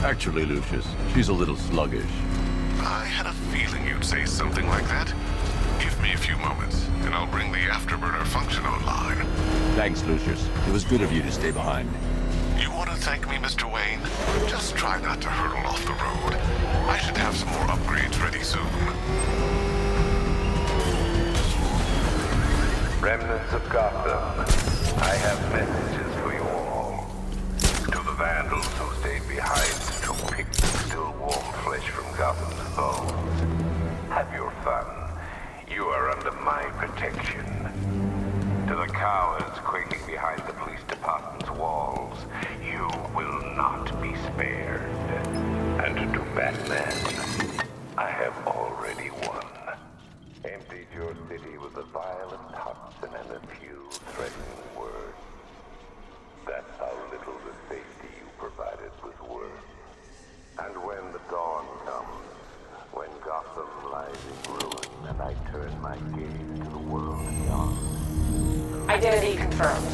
Actually, Lucius, she's a little sluggish. I had a feeling you'd say something like that. Give me a few moments, and I'll bring the afterburner function online. Thanks, Lucius. It was good of you to stay behind. You want to thank me, Mr. Wayne? Just try not to hurtle off the road. I should have some more upgrades ready soon. Remnants of Gotham, I have messages for you all. To the vandals who stayed behind to pick the still warm flesh from Gotham's bones. Have your fun. You are under my protection. To the cowards quaking behind the police department's walls, you will not be spared. And to Batman, I have already won. Emptied your city with a violent tocsin and a few threatening words. That's how little the safety you provided was worth. And when the dawn comes, when Gotham lies in ruin and I turn my gaze to the world beyond. Identity confirmed.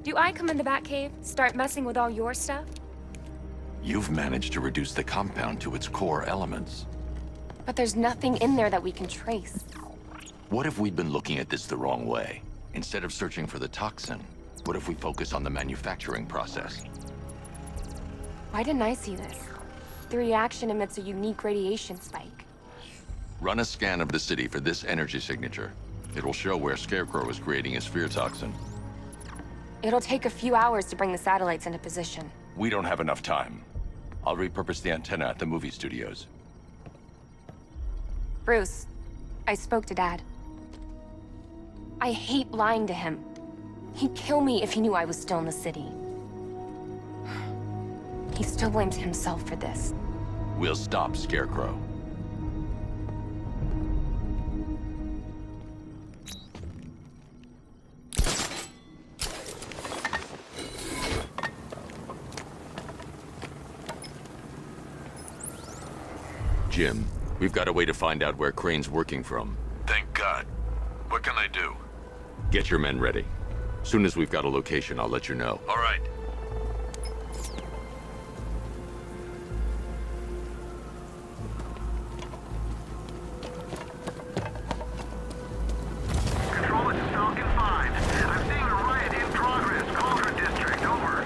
Do I come in the Batcave, start messing with all your stuff? You've managed to reduce the compound to its core elements. But there's nothing in there that we can trace. What if we'd been looking at this the wrong way? Instead of searching for the toxin, what if we focus on the manufacturing process? Why didn't I see this? The reaction emits a unique radiation spike. Run a scan of the city for this energy signature. It'll show where Scarecrow is creating his fear toxin. It'll take a few hours to bring the satellites into position. We don't have enough time. I'll repurpose the antenna at the movie studios. Bruce, I spoke to Dad. I hate lying to him. He'd kill me if he knew I was still in the city. He still blames himself for this. We'll stop Scarecrow. Jim, we've got a way to find out where Crane's working from. Thank God. What can I do? Get your men ready. Soon as we've got a location, I'll let you know. All right. Control, it's Falcon 5. I'm seeing a riot in progress. Cauldron District, over.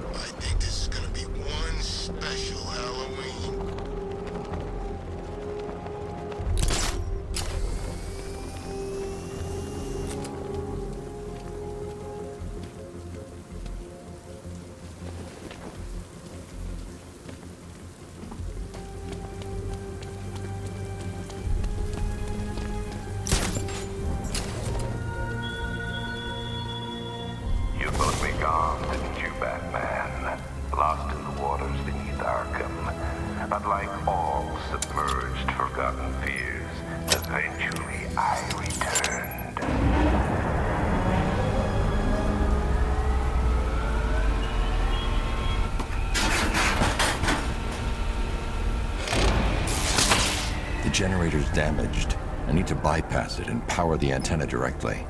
I think this is gonna be one special Halloween. You thought me gone, didn't you, Batman? Lost in the waters beneath Arkham. But like all submerged, forgotten fears, eventually I returned. The generator's damaged. I need to bypass it and power the antenna directly.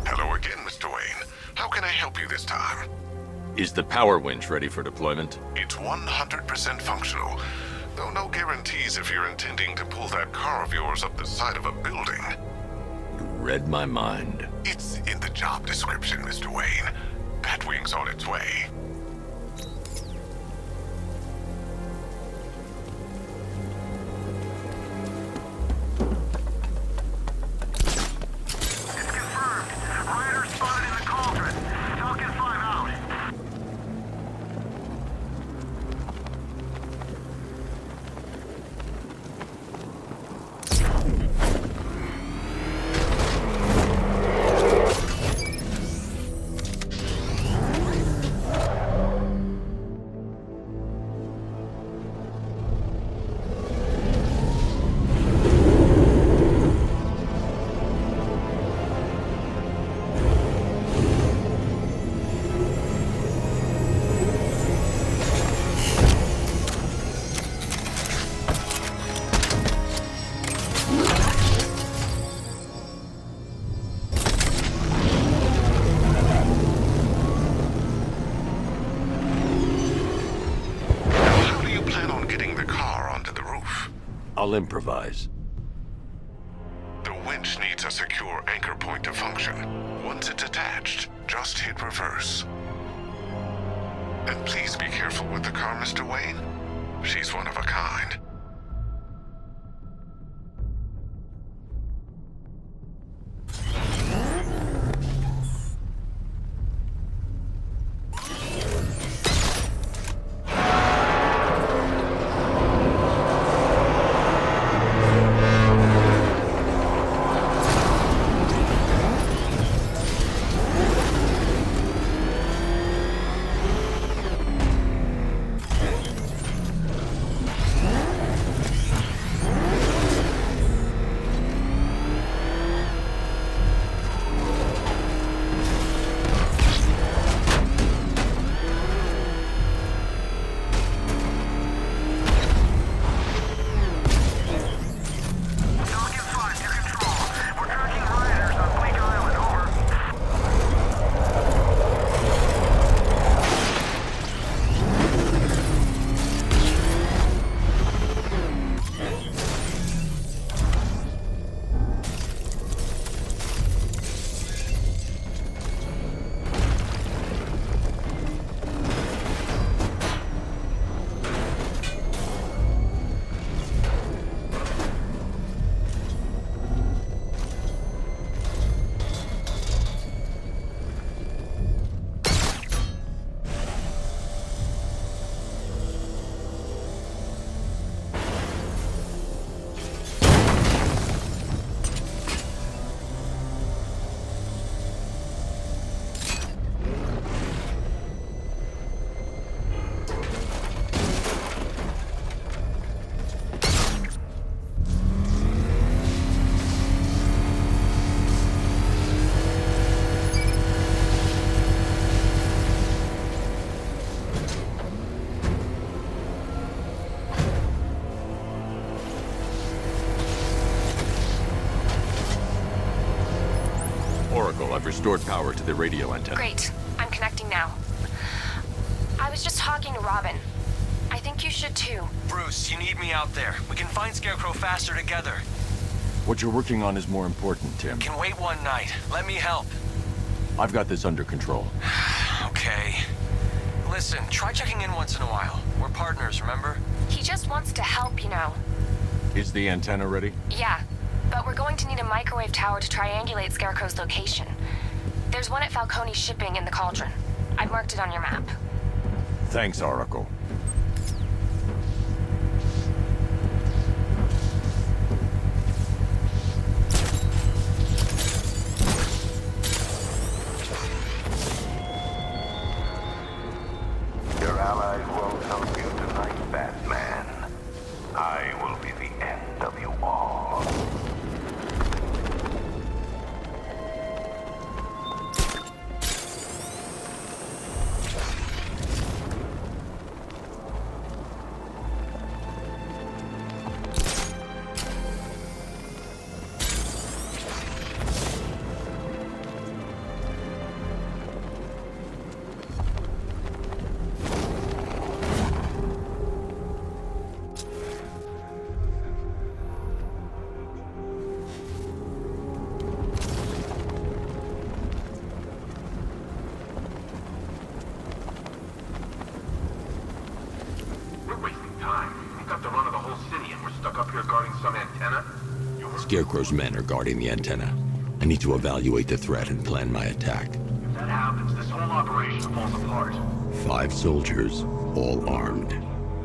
Hello again, Mr. Wayne. How can I help you this time? Is the power winch ready for deployment? It's 100% functional, though no guarantees if you're intending to pull that car of yours up the side of a building. You read my mind. It's in the job description, Mr. Wayne. Batwing's on its way. It's confirmed. Rider spotted in the cauldron. Falcon 5 out. onto the roof. I'll improvise. The winch needs a secure anchor point to function. Once it's attached, just hit reverse. And please be careful with the car, Mr. Wayne. She's one of a kind. I've restored power to the radio antenna. Great. I'm connecting now. I was just talking to Robin. I think you should too. Bruce, you need me out there. We can find Scarecrow faster together. What you're working on is more important, Tim. Can wait one night. Let me help. I've got this under control. Okay. Listen, try checking in once in a while. We're partners, remember? He just wants to help, you know. Is the antenna ready? Yeah, but we're going to need a microwave tower to triangulate Scarecrow's location. There's one at Falcone's shipping in the Cauldron. I've marked it on your map. Thanks, Oracle. Your allies won't help you tonight, Batman. I will be the end of you all. Scarecrow's men are guarding the antenna. I need to evaluate the threat and plan my attack. If that happens, this whole operation falls apart. 5 soldiers, all armed.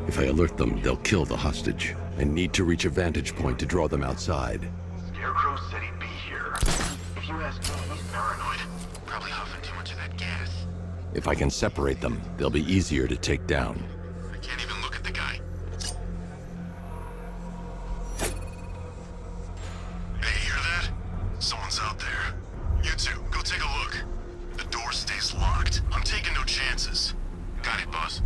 If I alert them, they'll kill the hostage. I need to reach a vantage point to draw them outside. Scarecrow said he'd be here. If you ask me, he's paranoid. Probably huffing too much of that gas. If I can separate them, they'll be easier to take down. I can't even look at the guy. Hey, hear that? Someone's out there. You two, go take a look. The door stays locked. I'm taking no chances. Got it, boss.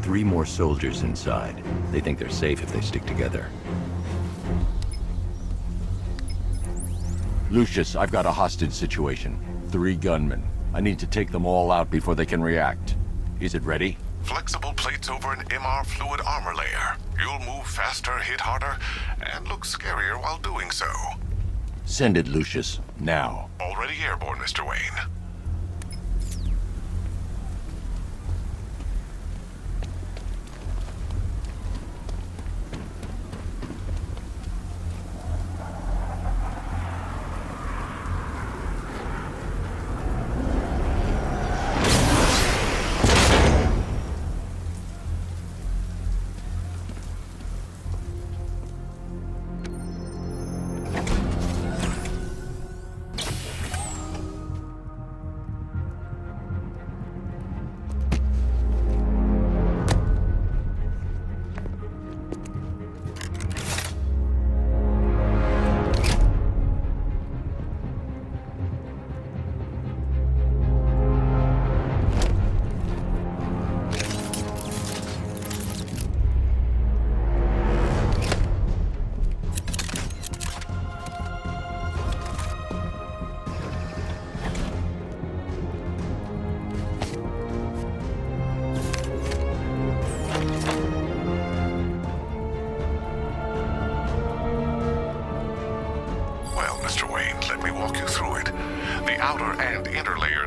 3 more soldiers inside. They think they're safe if they stick together. Lucius, I've got a hostage situation. 3 gunmen. I need to take them all out before they can react. Is it ready? Flexible plates over an MR fluid armor layer. You'll move faster, hit harder, and look scarier while doing so. Send it, Lucius. Now. Already airborne, Mr. Wayne.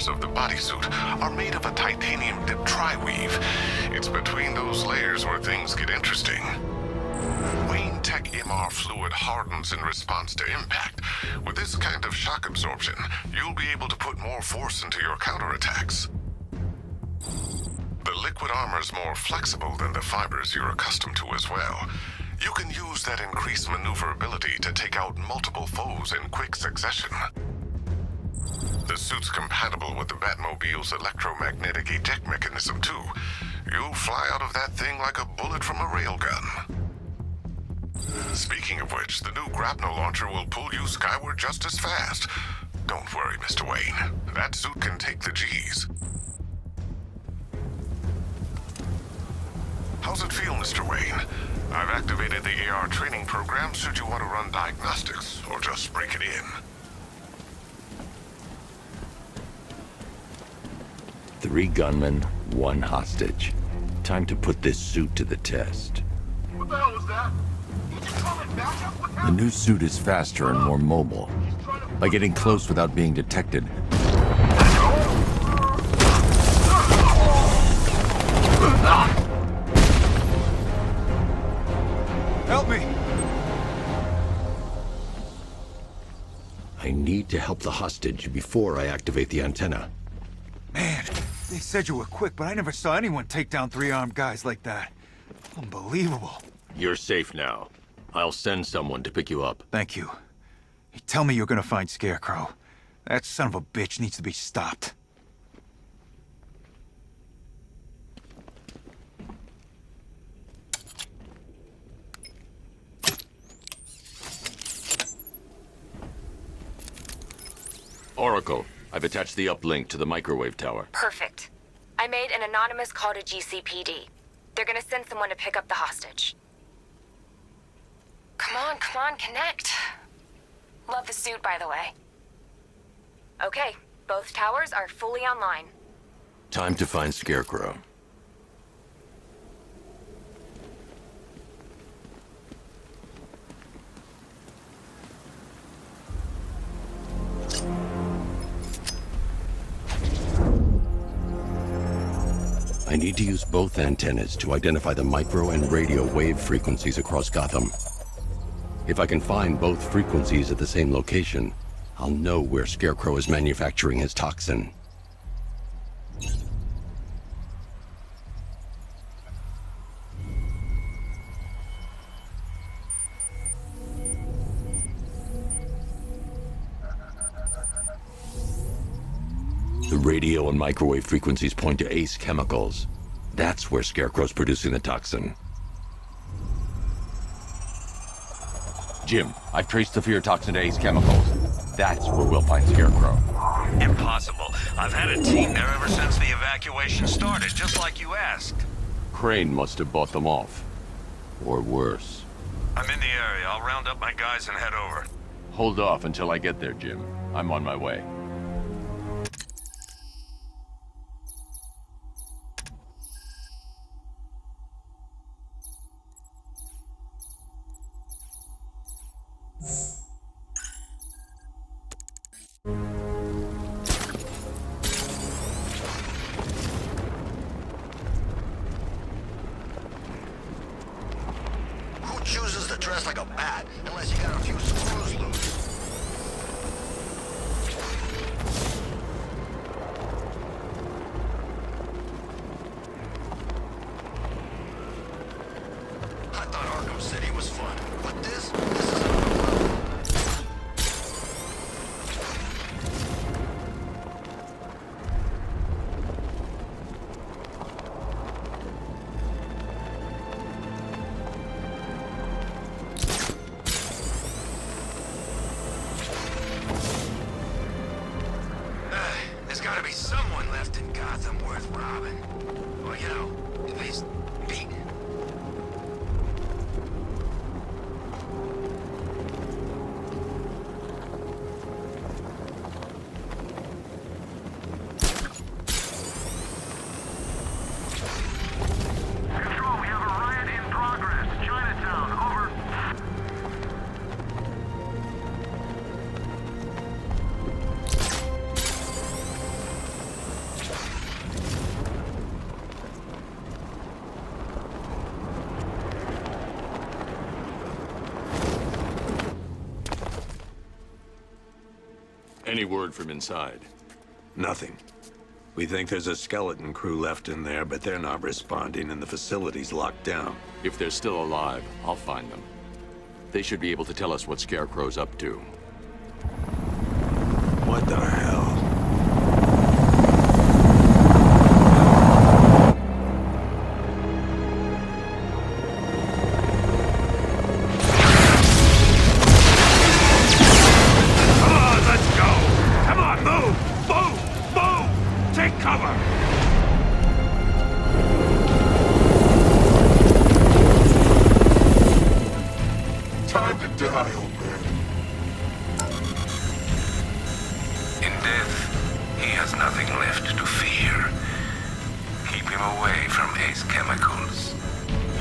Of the bodysuit are made of a titanium dip tri-weave. It's between those layers where things get interesting. Wayne Tech MR fluid hardens in response to impact. With this kind of shock absorption, you'll be able to put more force into your counterattacks. The liquid armor's more flexible than the fibers you're accustomed to as well. You can use that increased maneuverability to take out multiple foes in quick succession. The suit's compatible with the Batmobile's electromagnetic eject mechanism, too. You'll fly out of that thing like a bullet from a railgun. Speaking of which, the new grapnel launcher will pull you skyward just as fast. Don't worry, Mr. Wayne. That suit can take the G's. How's it feel, Mr. Wayne? I've activated the AR training program should you want to run diagnostics, or just break it in. 3 gunmen, 1 hostage. Time to put this suit to the test. What the hell was that? Did you call it backup? What The happened? new suit is faster and more mobile. By getting close without being detected, Help me! I need to help the hostage before I activate the antenna. Man, they said you were quick, but I never saw anyone take down 3 armed guys like that. Unbelievable. You're safe now. I'll send someone to pick you up. Thank you. Hey, tell me you're gonna find Scarecrow. That son of a bitch needs to be stopped. Oracle, I've attached the uplink to the microwave tower. Perfect. I made an anonymous call to GCPD. They're gonna send someone to pick up the hostage. Come on, connect. Love the suit, by the way. Okay, both towers are fully online. Time to find Scarecrow. I need to use both antennas to identify the micro and radio wave frequencies across Gotham. If I can find both frequencies at the same location, I'll know where Scarecrow is manufacturing his toxin. The radio and microwave frequencies point to Ace Chemicals. That's where Scarecrow's producing the toxin. Jim, I've traced the fear toxin to Ace Chemicals. That's where we'll find Scarecrow. Impossible. I've had a team there ever since the evacuation started, just like you asked. Crane must have bought them off. Or worse. I'm in the area. I'll round up my guys and head over. Hold off until I get there, Jim. I'm on my way. Who chooses to dress like a bat unless you got a few screws loose? I thought Arkham City was fun, but this is another level. There's gotta be someone left in Gotham worth robbing. Or, you know, at least beating. Control, we have a riot in progress. Chinatown, over. Any word from inside? Nothing. We think there's a skeleton crew left in there, but they're not responding and the facility's locked down. If they're still alive, I'll find them. They should be able to tell us what Scarecrow's up to. What the hell? Come on, let's go! Come on, move! Move! Move! Take cover! Time to die, old man. In death, he has nothing left to fear. Keep him away from Ace Chemicals.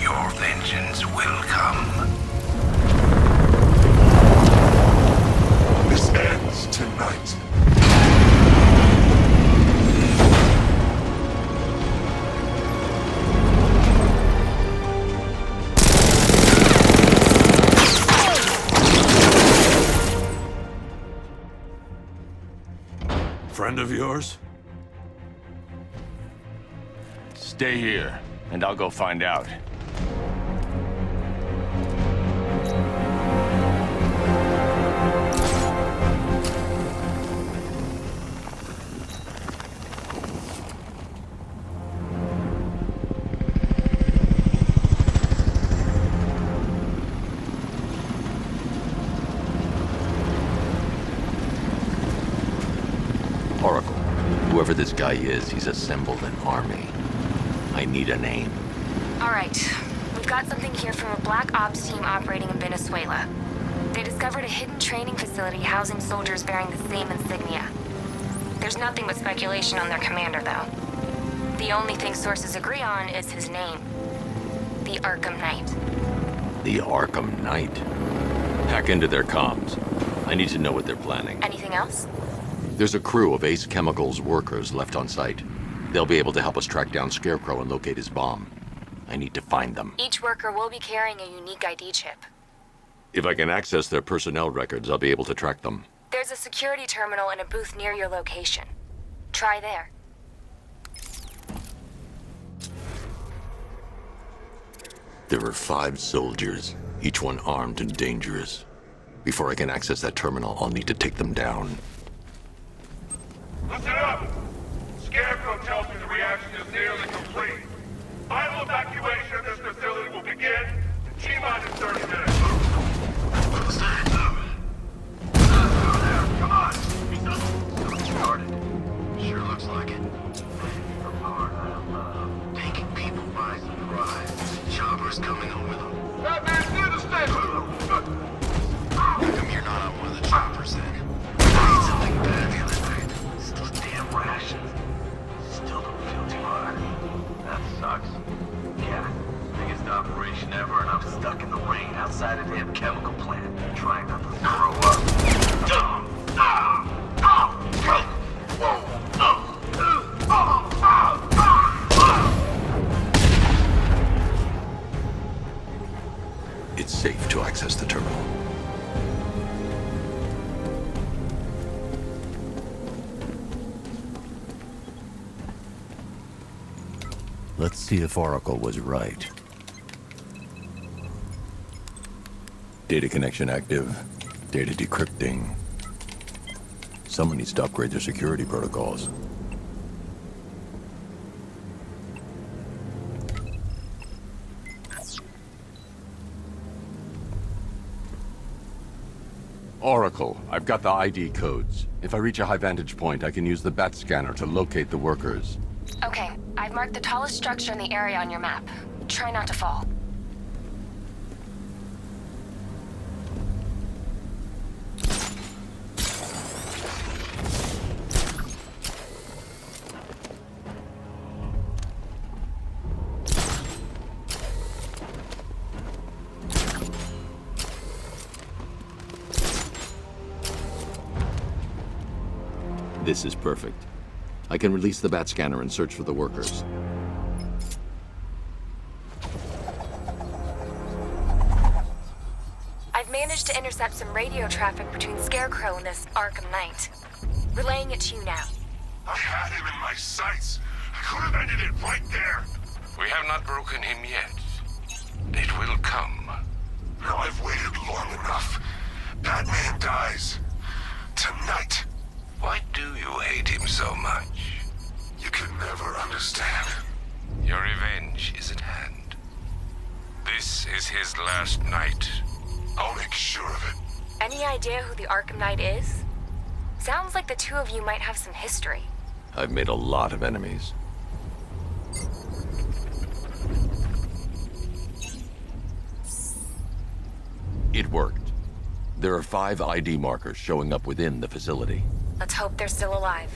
Your vengeance will come. This ends tonight. Friend of yours? Stay here, and I'll go find out. Oracle, whoever this guy is, he's assembled an army. I need a name. All right. We've got something here from a Black Ops team operating in Venezuela. They discovered a hidden training facility housing soldiers bearing the same insignia. There's nothing but speculation on their commander, though. The only thing sources agree on is his name. The Arkham Knight. The Arkham Knight. Hack into their comms. I need to know what they're planning. Anything else? There's a crew of Ace Chemicals workers left on site. They'll be able to help us track down Scarecrow and locate his bomb. I need to find them. Each worker will be carrying a unique ID chip. If I can access their personnel records, I'll be able to track them. There's a security terminal in a booth near your location. Try there. There are 5 soldiers, each one armed and dangerous. Before I can access that terminal, I'll need to take them down. Listen up! Scarecrow tells me the reaction is nearly complete. Final evacuation of this facility will begin in T-minus 30 minutes. Come on! Something started. Sure looks like it. For power, taking people by surprise. Whoever's coming over them. That man's near the station! How come you're not on one of the choppers then? I ate something bad the other night. Still damn rations. Still don't feel too hard. That sucks. Yeah, biggest operation ever, and I'm stuck in the rain outside a damn chemical plant, trying not to throw up. It's safe to access the terminal. Let's see if Oracle was right. Data connection active. Data decrypting. Someone needs to upgrade their security protocols. Oracle, I've got the ID codes. If I reach a high vantage point, I can use the bat scanner to locate the workers. Okay, I've marked the tallest structure in the area on your map. Try not to fall. This is perfect. I can release the bat scanner and search for the workers. I've managed to intercept some radio traffic between Scarecrow and this Arkham Knight. Relaying it to you now. I had him in my sights. I could have ended it right there. We have not broken him yet. It will come. Now I've waited long enough. Batman dies. Tonight. Why do you hate him so much? You can never understand. Your revenge is at hand. This is his last night. I'll make sure of it. Any idea who the Arkham Knight is? Sounds like the two of you might have some history. I've made a lot of enemies. It worked. There are 5 ID markers showing up within the facility. Let's hope they're still alive.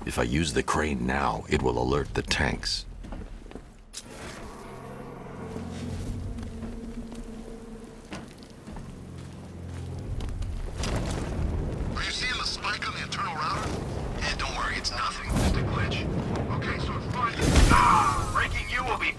If I use the crane now, it will alert the tanks. Are you seeing the spike on the internal router? Yeah, don't worry, it's nothing. Just a glitch. Okay, so it's fine. Breaking you will be...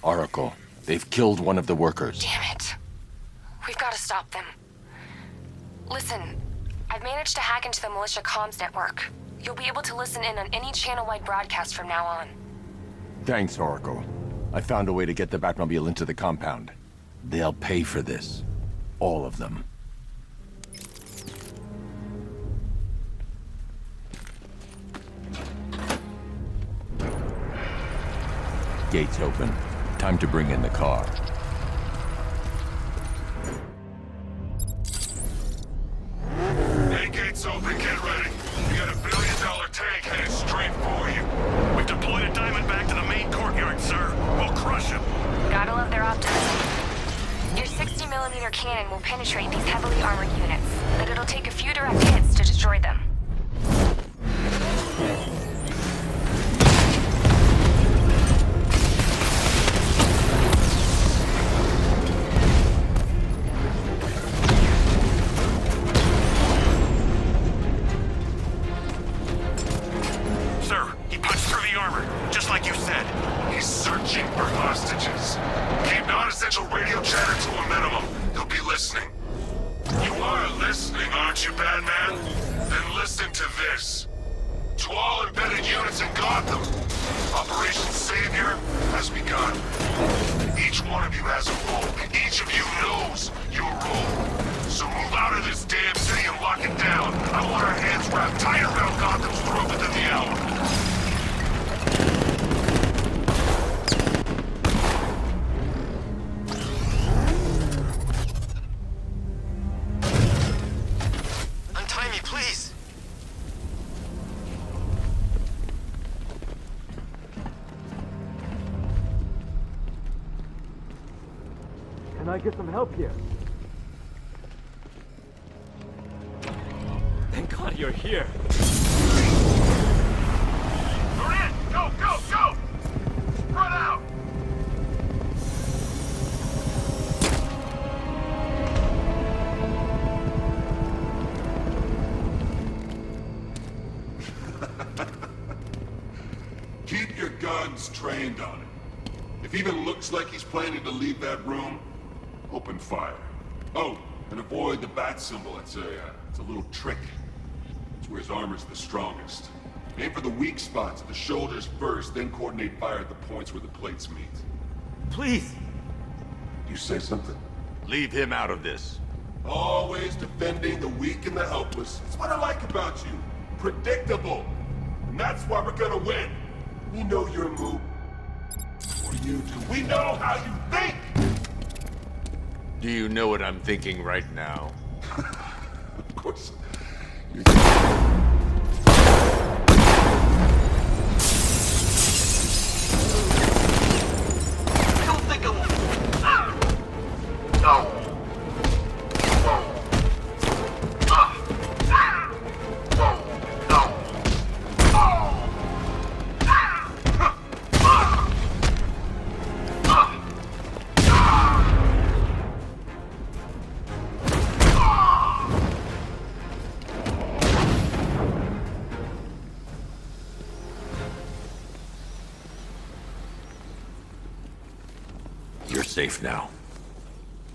Oracle, they've killed one of the workers. Damn it. We've got to stop them. Listen, I've managed to hack into the militia comms network. You'll be able to listen in on any channel-wide broadcast from now on. Thanks, Oracle. I found a way to get the Batmobile into the compound. They'll pay for this. All of them. Gates open. Time to bring in the car. Hey, gates open, get ready. We got $1 billion tank headed straight for you. We've deployed a Diamondback to the main courtyard, sir. We'll crush him. Gotta love their optimism. Your 60mm cannon will penetrate these heavily armored units, but it'll take a few direct hits to destroy them. Sir, he punched through the armor, just like you said. He's searching for hostages. Keep non-essential radio chatter to a minimum. He'll be listening. You are listening, aren't you, Batman? Then listen to this. To all embedded units in Gotham, Operation Savior has begun. Each one of you has a role. Each of you knows your role. So move out of this damn city and lock it down. I want our hands wrapped tight around Gotham's throat within the hour. Untie me, please. Can I get some help here? Thank God you're here. We're in! Go, go, go! Spread out! Keep your guns trained on him. If he even looks like he's planning to leave that room, open fire. Oh, and avoid the bat symbol. It's a little trick. It's where his armor's the strongest. Aim for the weak spots at the shoulders first, then coordinate fire at the points where the plates meet. Please! You say something? Leave him out of this. Always defending the weak and the helpless. It's what I like about you. Predictable. And that's why we're gonna win. We know your move. Or you do. We know how you think! Do you know what I'm thinking right now? Of course. You're safe now.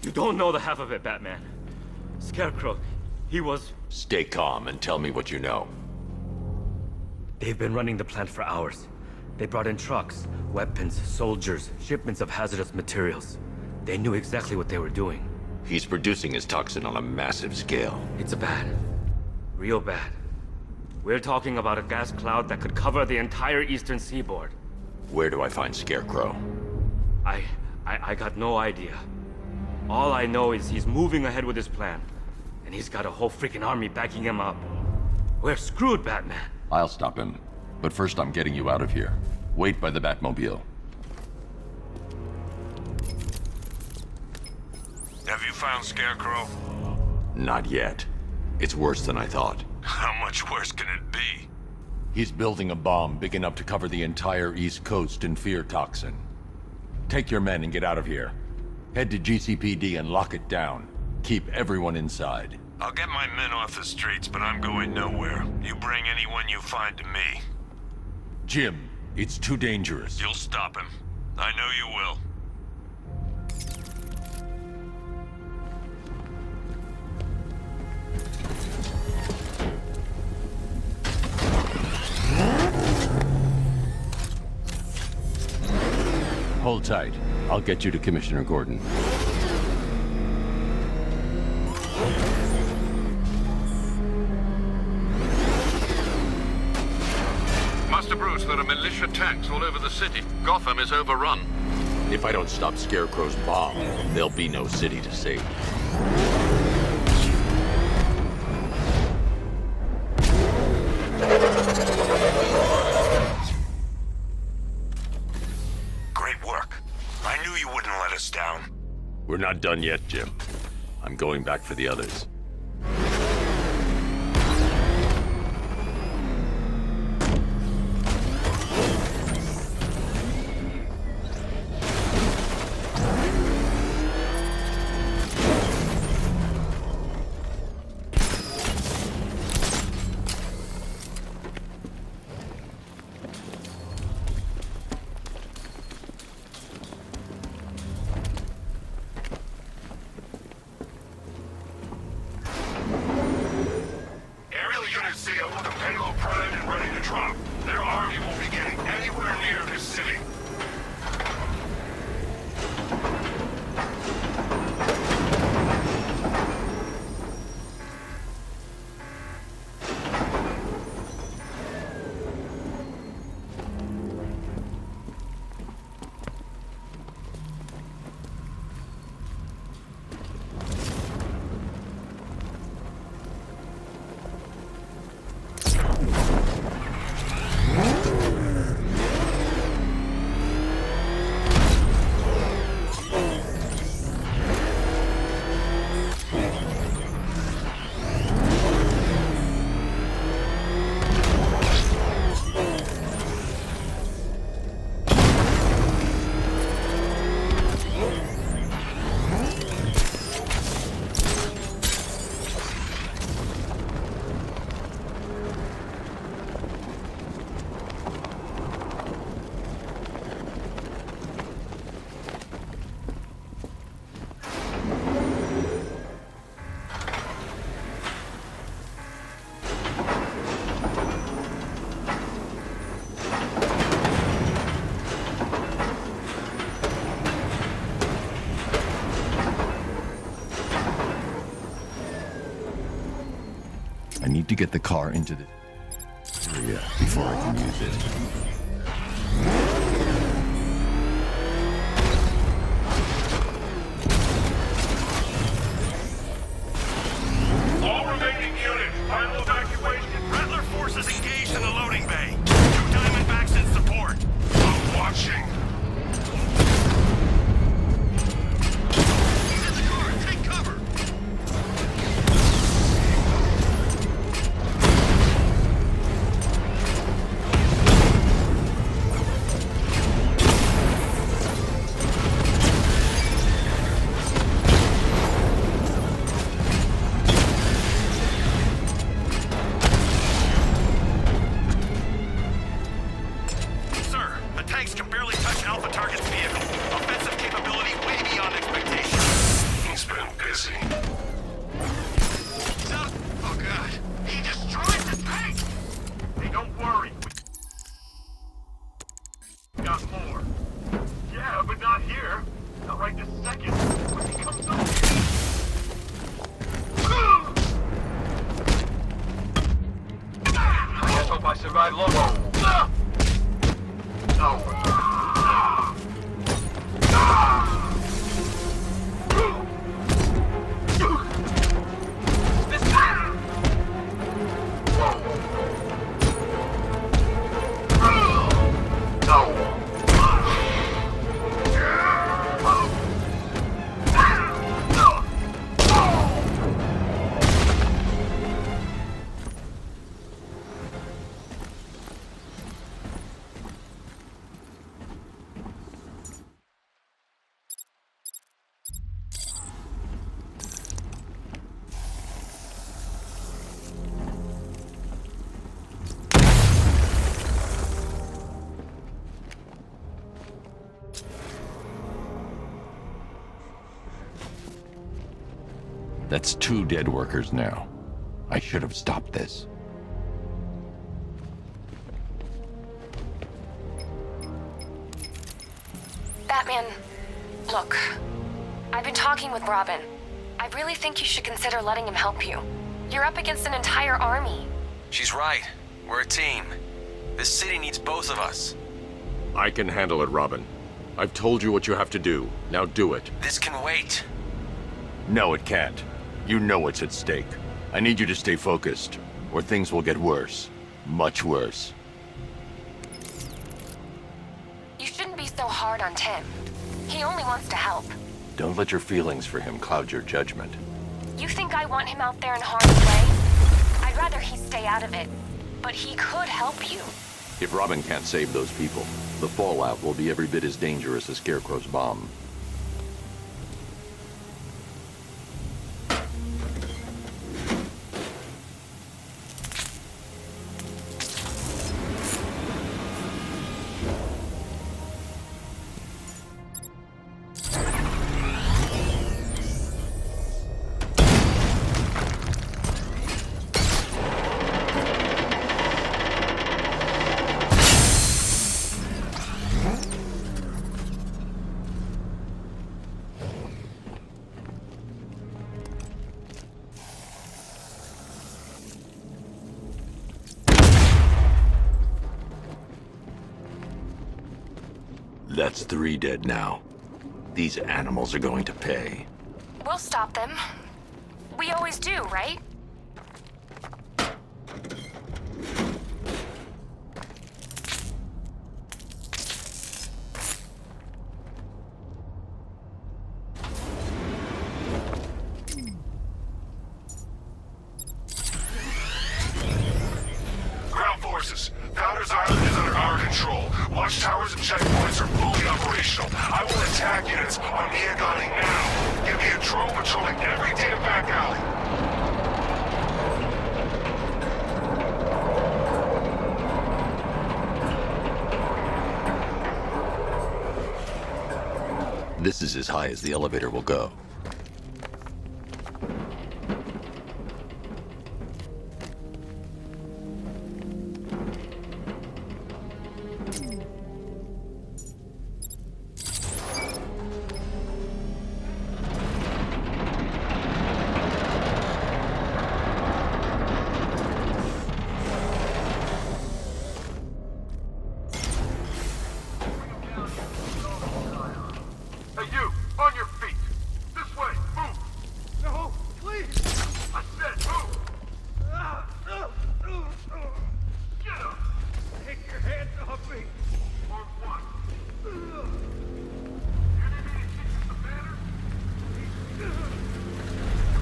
You don't know the half of it, Batman. Scarecrow, he was... Stay calm and tell me what you know. They've been running the plant for hours. They brought in trucks, weapons, soldiers, shipments of hazardous materials. They knew exactly what they were doing. He's producing his toxin on a massive scale. It's bad. Real bad. We're talking about a gas cloud that could cover the entire eastern seaboard. Where do I find Scarecrow? I got no idea. All I know is he's moving ahead with his plan. And he's got a whole freaking army backing him up. We're screwed, Batman. I'll stop him. But first I'm getting you out of here. Wait by the Batmobile. Have you found Scarecrow? Not yet. It's worse than I thought. How much worse can it be? He's building a bomb big enough to cover the entire East Coast in fear toxin. Take your men and get out of here. Head to GCPD and lock it down. Keep everyone inside. I'll get my men off the streets, but I'm going nowhere. You bring anyone you find to me. Jim, it's too dangerous. You'll stop him. I know you will. Hold tight. I'll get you to Commissioner Gordon. Master Bruce, there are militia tanks all over the city. Gotham is overrun. If I don't stop Scarecrow's bomb, there'll be no city to save. Great work. I knew you wouldn't let us down. We're not done yet, Jim. I'm going back for the others. I need to get the car into the area before I can use it. All remaining units, final evacuation. Rattler forces engaged in the loading bay. 2 Diamondbacks in support. I'm watching. He's in the car. Take cover. That's 2 dead workers now. I should have stopped this. Batman. Look, I've been talking with Robin. I really think you should consider letting him help you. You're up against an entire army. She's right. We're a team. This city needs both of us. I can handle it, Robin. I've told you what you have to do. Now do it. This can wait. No, it can't. You know what's at stake. I need you to stay focused, or things will get worse. Much worse. You shouldn't be so hard on Tim. He only wants to help. Don't let your feelings for him cloud your judgment. You think I want him out there in harm's way? I'd rather he stay out of it. But he could help you. If Robin can't save those people, the fallout will be every bit as dangerous as Scarecrow's bomb. That's 3 dead now. These animals are going to pay. We'll stop them. We always do, right? Ground forces, Founders Island is under our control. Watchtowers and checkpoints are fully operational. I will attack units on Miagani now. Give me a drone patrolling every damn back alley. This is as high as the elevator will go. Hey, you! On your feet! This way! Move! No, please! I said move! Get up! Take your hands off me! Or what? You need me to teach you some manners? You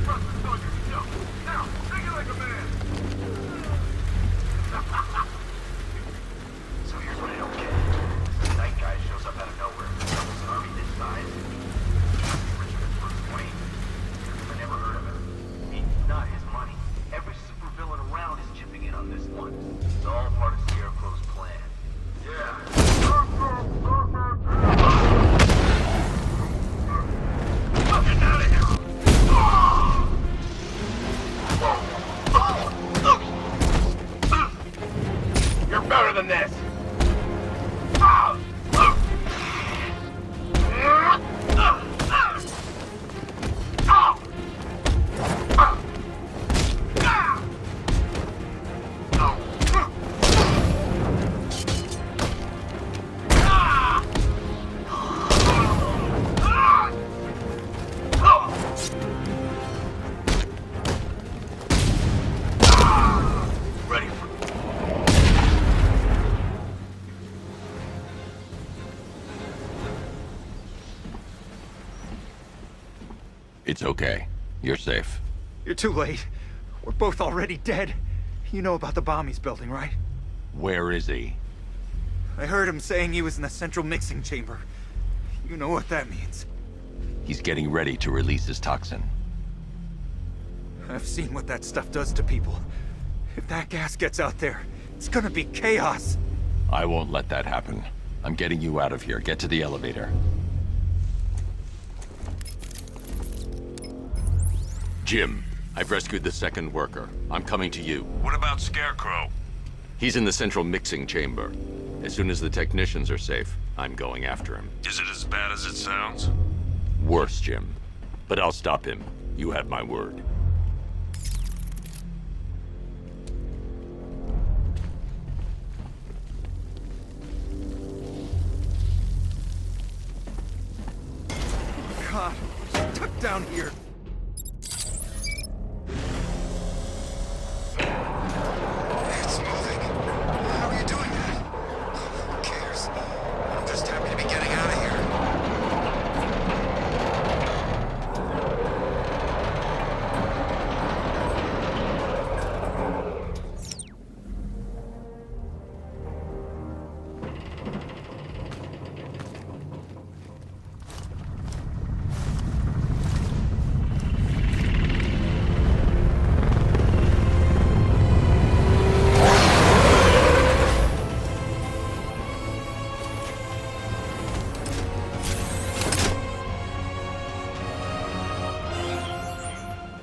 trust this on yourself! Now, take it like a man! So here's what I don't get. Night guy shows up out of nowhere. Doubles an army this size. Richmond's Bruce Wayne. I never heard of him. It's not his money. Every supervillain around is chipping in on this one. It's all part of Scarecrow's plan. Yeah. Fucking out of here! You're better than this! It's okay. You're safe. You're too late. We're both already dead. You know about the bomb he's building, right? Where is he? I heard him saying he was in the central mixing chamber. You know what that means. He's getting ready to release his toxin. I've seen what that stuff does to people. If that gas gets out there, it's gonna be chaos. I won't let that happen. I'm getting you out of here. Get to the elevator. Jim, I've rescued the second worker. I'm coming to you. What about Scarecrow? He's in the central mixing chamber. As soon as the technicians are safe, I'm going after him. Is it as bad as it sounds? worse, Jim. But I'll stop him. You have my word. God, I'm stuck down here. It's moving. How are you doing that? Who cares? I'm just happy to be getting out of here.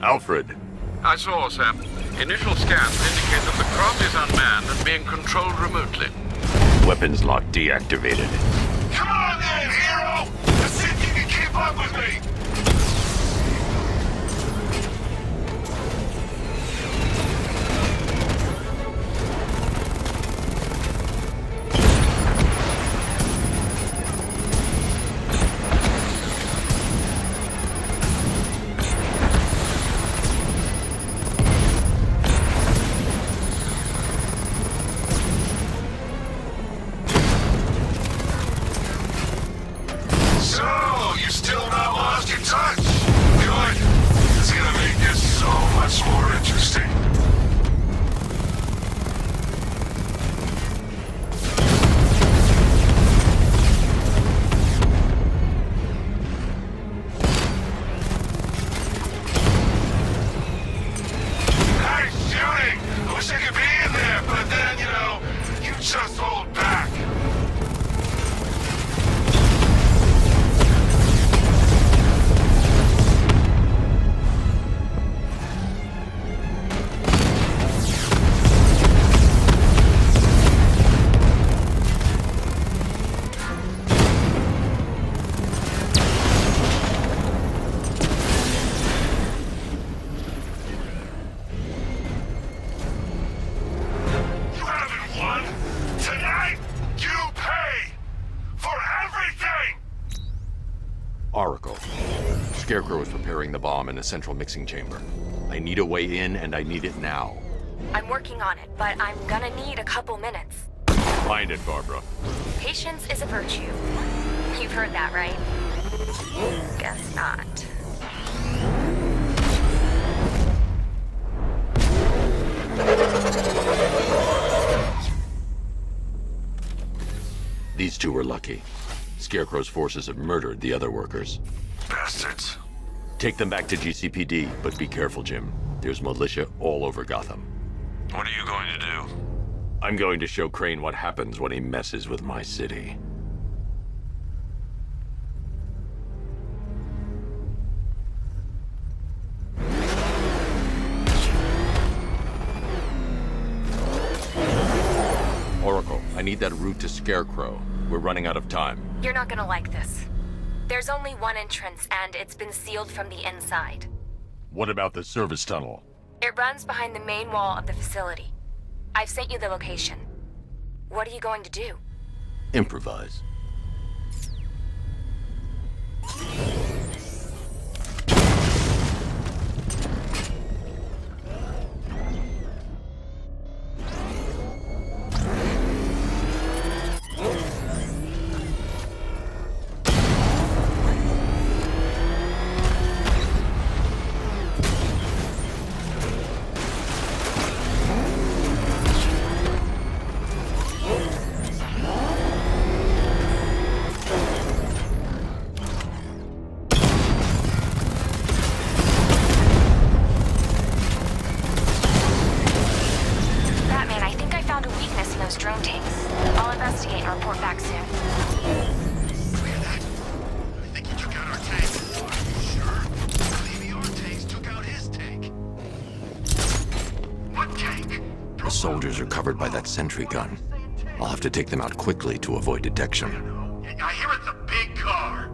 Alfred. I saw, sir. Initial scans indicate that the craft is unmanned and being controlled remotely. Weapons lock deactivated. Come on then, hero! Let's see if you can keep up with me! Scarecrow is preparing the bomb in a central mixing chamber. I need a way in, and I need it now. I'm working on it, but I'm gonna need a couple minutes. Find it, Barbara. Patience is a virtue. You've heard that, right? Guess not. These two were lucky. Scarecrow's forces have murdered the other workers. Bastards. Take them back to GCPD, but be careful, Jim. There's militia all over Gotham. What are you going to do? I'm going to show Crane what happens when he messes with my city. Oracle, I need that route to Scarecrow. We're running out of time. You're not gonna like this. There's only one entrance, and it's been sealed from the inside. What about the service tunnel? It runs behind the main wall of the facility. I've sent you the location. What are you going to do? Improvise. Soldiers are covered by that sentry gun. I'll have to take them out quickly to avoid detection. I hear it's a big car.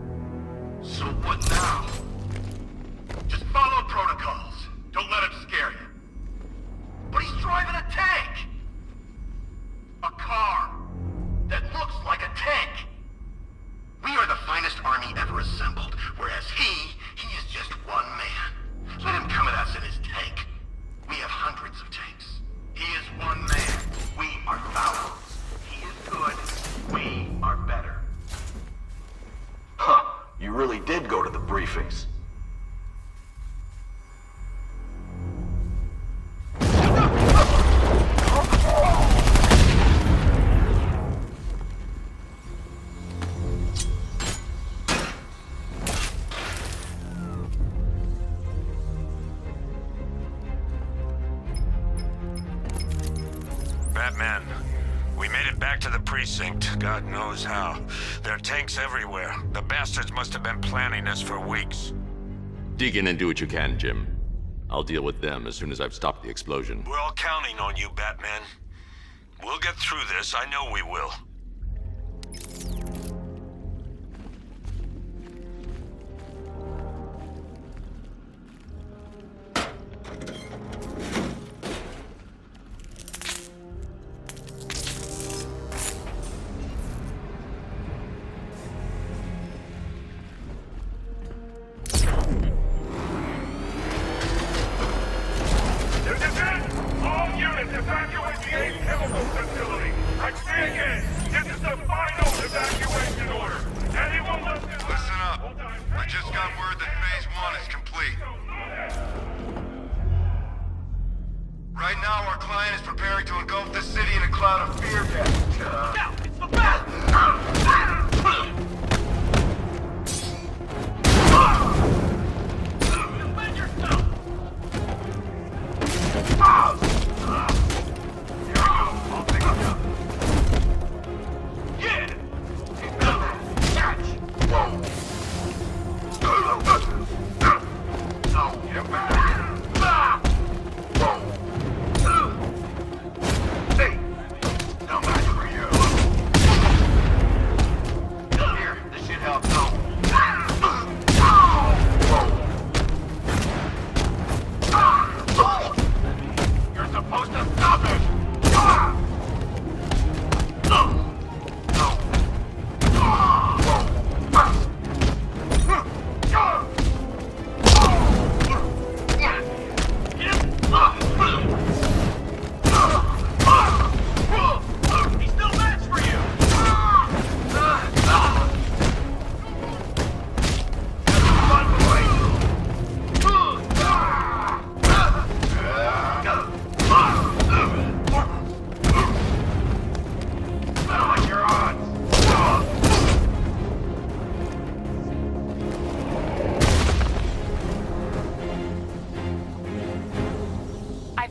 So So what now? Just follow protocols. Don't let him scare you. But he's driving a tank! A car that looks like a tank! We are the finest army ever assembled, whereas he is just one man. Let him come at us in his tank. We have hundreds of tanks. He is one man. We are thousands. He is good. We are better. Huh. You really did go to the briefings. Batman, we made it back to the precinct. God knows how. There are tanks everywhere. The bastards must have been planning this for weeks. Dig in and do what you can, Jim. I'll deal with them as soon as I've stopped the explosion. We're all counting on you, Batman. We'll get through this. I know we will.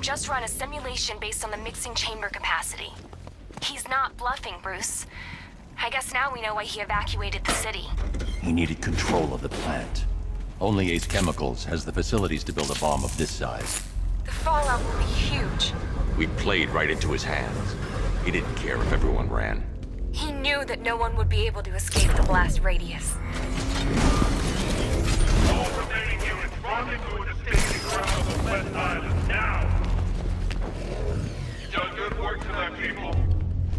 Just run a simulation based on the mixing chamber capacity. He's not bluffing, Bruce. I guess now we know why he evacuated the city. He needed control of the plant. Only Ace Chemicals has the facilities to build a bomb of this size. The fallout will be huge. We played right into his hands. He didn't care if everyone ran. He knew that no one would be able to escape the blast radius. All remaining units rendezvous at the staging ground of the West Island now! You've done good work tonight, people.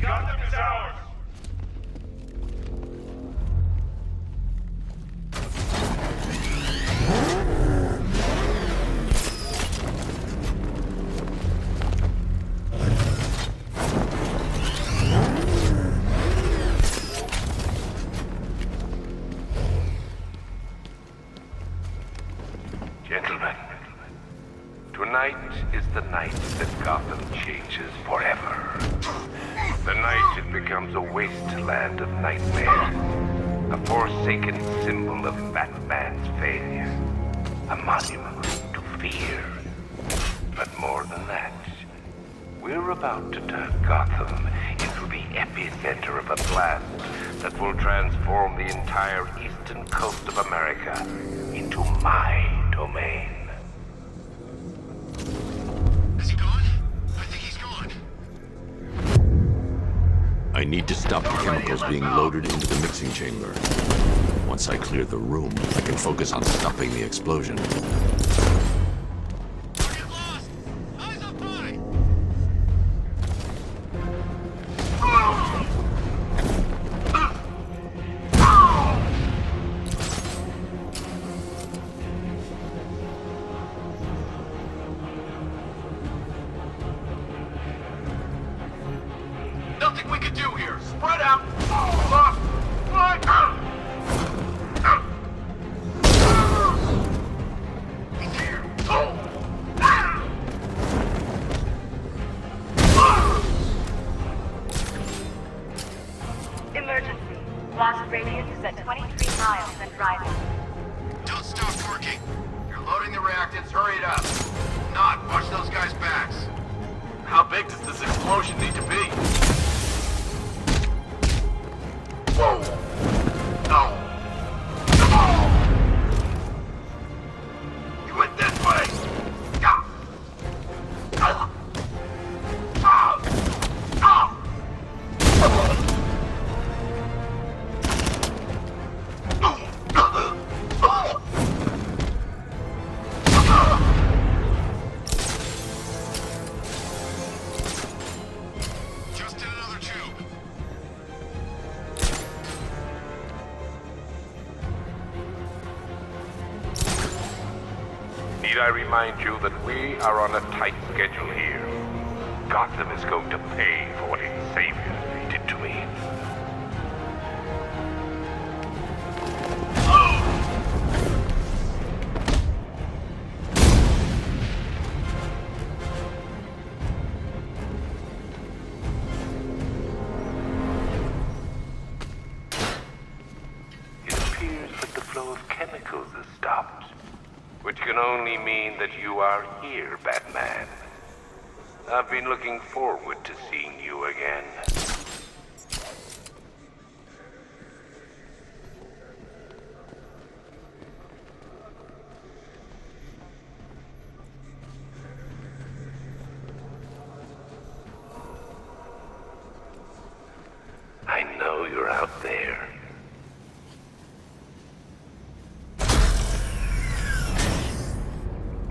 Gotham is ours! Gentlemen, tonight is the night that Gotham changes forever. The night it becomes a wasteland of nightmares, a forsaken symbol of Batman's failure, a monument to fear. But more than that, we're about to turn Gotham into the epicenter of a blast that will transform the entire eastern coast of America into my domain. Is he gone? I think he's gone. I need to stop the chemicals being loaded into the mixing chamber. Once I clear the room, I can focus on stopping the explosion. Nothing we can do here. Spread out. Lost. Fly. He's here. Emergency. Blast radius is at 23 miles and driving. Don't stop working. You're loading the reactants. Hurry it up. Not. Watch those guys' backs. How big does this explosion need to be? Whoa! No! You went this way! Ah! Ah! Ah! Ah! Just in another tube. Need I remind you that we are on a tight schedule here? Gotham is going to pay for what its savior did to me. It appears that the flow of chemicals has stopped. Which can only mean that you are here, Batman. I've been looking forward to seeing you again. I know you're out there.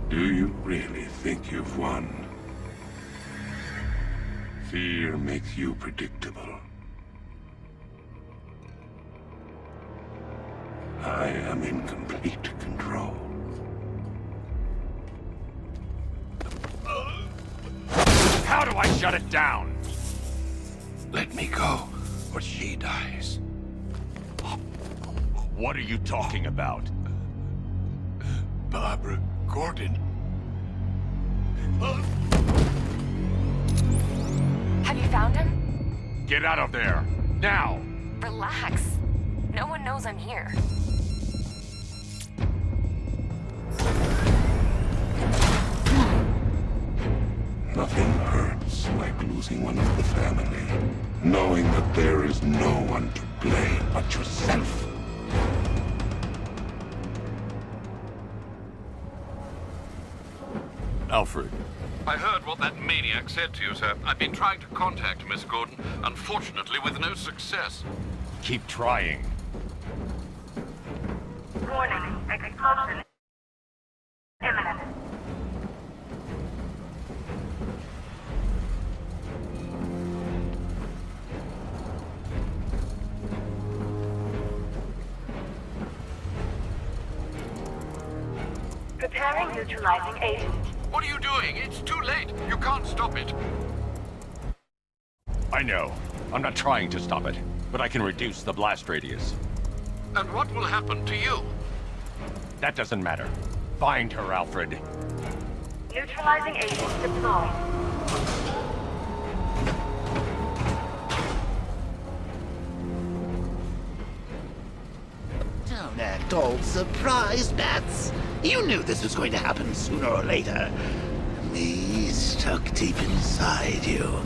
Do you really think you've won? Fear makes you predictable. I am in complete control. How do I shut it down? Let me go, or she dies. What are you talking about? Barbara Gordon. Have you found him? Get out of there! Now! Relax. No one knows I'm here. Nothing hurts like losing one of the family. Knowing that there is no one to blame but yourself. Alfred. I heard what that maniac said to you, sir. I've been trying to contact Miss Gordon, unfortunately with no success. Keep trying. Warning. Explosion imminent. Preparing neutralizing agent. What are you doing? It's too late. You can't stop it. I know. I'm not trying to stop it, but I can reduce the blast radius. And what will happen to you? That doesn't matter. Find her, Alfred. Neutralizing agent deployed. Don't act all surprised, Bats. You knew this was going to happen sooner or later. Me stuck deep inside you.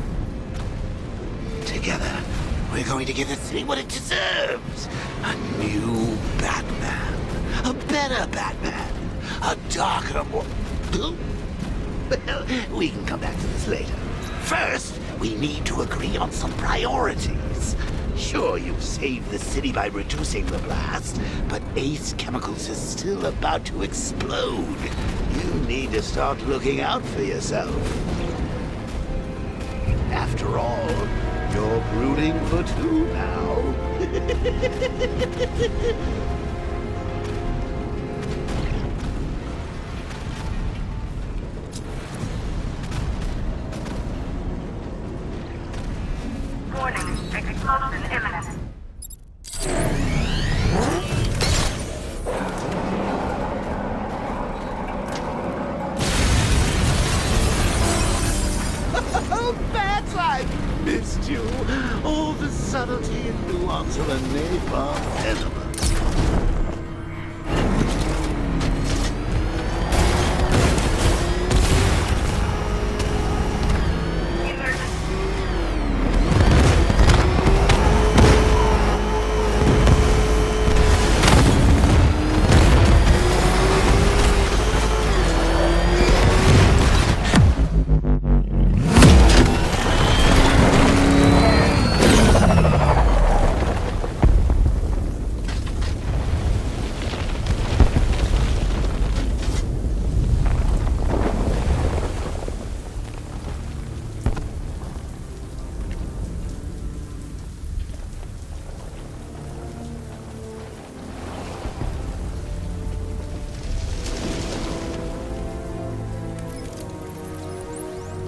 Together, we're going to give the city what it deserves. A new Batman. A better Batman. A darker, more... Well, we can come back to this later. First, we need to agree on some priorities. Sure, you've saved the city by reducing the blast, but Ace Chemicals is still about to explode. You need to start looking out for yourself. After all, you're brooding for two now. Warning, explosion imminent. Oh, Bats, I've missed you. All the subtlety and nuance of a napalm element.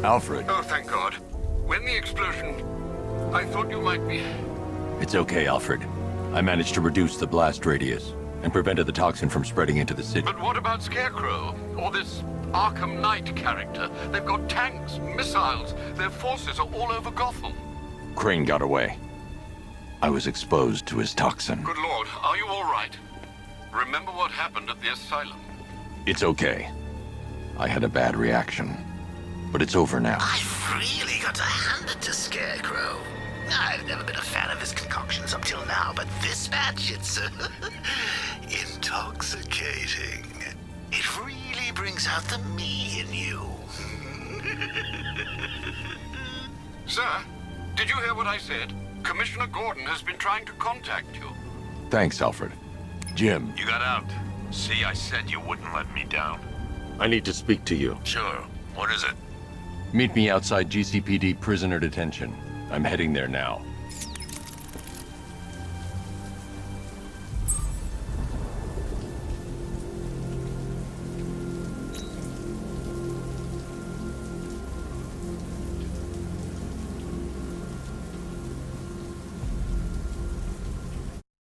Alfred. Oh, thank God. When the explosion... I thought you might be... It's okay, Alfred. I managed to reduce the blast radius and prevented the toxin from spreading into the city. But what about Scarecrow? Or this Arkham Knight character? They've got tanks, missiles. Their forces are all over Gotham. Crane got away. I was exposed to his toxin. Good Lord, are you all right? Remember what happened at the asylum? It's okay. I had a bad reaction. But it's over now. I've really got to hand it to Scarecrow. I've never been a fan of his concoctions up till now, but this batch, it's intoxicating. It really brings out the me in you. Sir, did you hear what I said? Commissioner Gordon has been trying to contact you. Thanks, Alfred. Jim. You got out. See, I said you wouldn't let me down. I need to speak to you. Sure. What is it? Meet me outside GCPD prisoner detention. I'm heading there now.